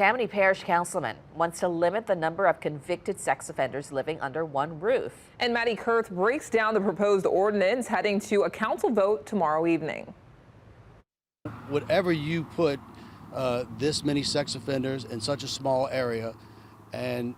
Tammany Parish councilman wants to limit the number of convicted sex offenders living under one roof. And Maddie Kurth breaks down the proposed ordinance heading to a council vote tomorrow evening. Whatever you put this many sex offenders in such a small area, and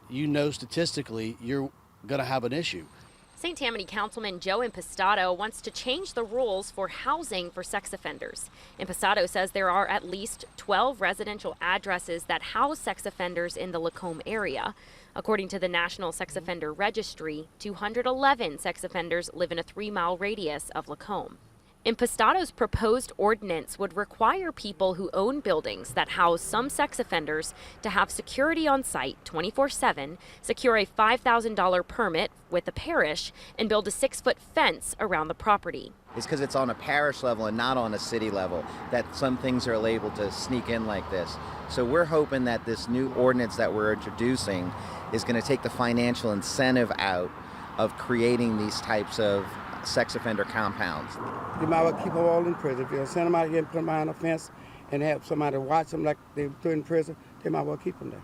statistically you're going to have an issue. St. Tammany Councilman Joe Impastato wants to change the rules for housing for sex offenders. Impastato says there are at least 12 residential addresses that house sex offenders in the Lacombe area. According to the National Sex Offender Registry, 211 sex offenders live in a 3-mile radius of Lacombe. Impastato's proposed ordinance would require people who own buildings that house some sex offenders to have security on site 24/7, secure a $5,000 permit with the parish, and build a 6-foot fence around the property. It's because it's on a parish level and not on a city level that some things are able to sneak in like this. So we're hoping that this new ordinance that we're introducing is going to take the financial incentive out of creating these types of sex offender compounds. You might well keep them all in prison. If you send them out here and put them behind a fence and have somebody watch them like they do in prison, they might well keep them there.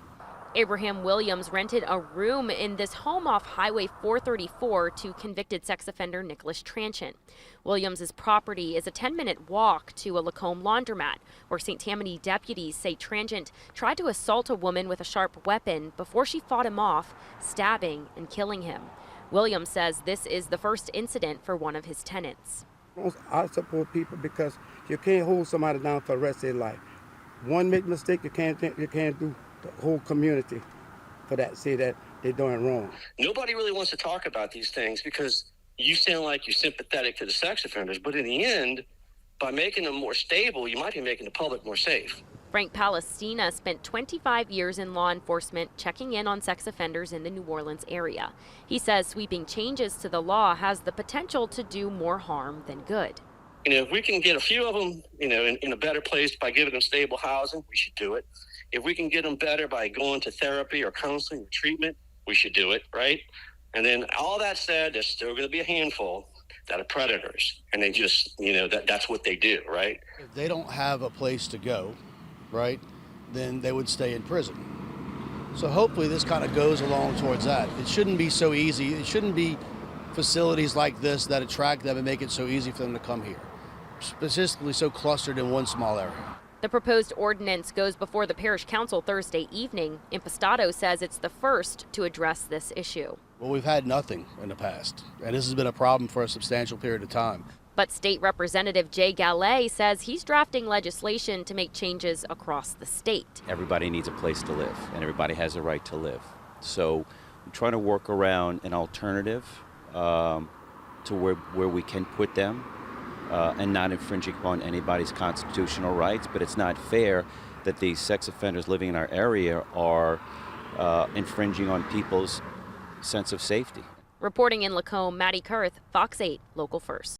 Abraham Williams rented a room in this home off Highway 434 to convicted sex offender Nicholas Tranchant. Williams's property is a 10-minute walk to a Lacombe laundromat, where St. Tammany deputies say Tranchant tried to assault a woman with a sharp weapon before she fought him off, stabbing and killing him. Williams says this is the first incident for one of his tenants. I support people because you can't hold somebody down for the rest of their life. One make mistake, you can't do the whole community for that, say that they're doing wrong. Nobody really wants to talk about these things because you sound like you're sympathetic to the sex offenders, but in the end, by making them more stable, you might be making the public more safe. Frank Palestina spent 25 years in law enforcement checking in on sex offenders in the New Orleans area. He says sweeping changes to the law has the potential to do more harm than good. If we can get a few of them, in a better place by giving them stable housing, we should do it. If we can get them better by going to therapy or counseling or treatment, we should do it, right? And then all that said, there's still going to be a handful that are predators, and they just, that's what they do, right? If they don't have a place to go, right, then they would stay in prison. So hopefully this kind of goes along towards that. It shouldn't be so easy. It shouldn't be facilities like this that attract them and make it so easy for them to come here, specifically so clustered in one small area. The proposed ordinance goes before the parish council Thursday evening. Impastato says it's the first to address this issue. Well, we've had nothing in the past, and this has been a problem for a substantial period of time. But State Representative Jay Gallet says he's drafting legislation to make changes across the state. Everybody needs a place to live, and everybody has a right to live. So I'm trying to work around an alternative to where we can put them and not infringing upon anybody's constitutional rights. But it's not fair that these sex offenders living in our area are infringing on people's sense of safety. Reporting in Lacombe, Maddie Kurth, Fox 8, Local First.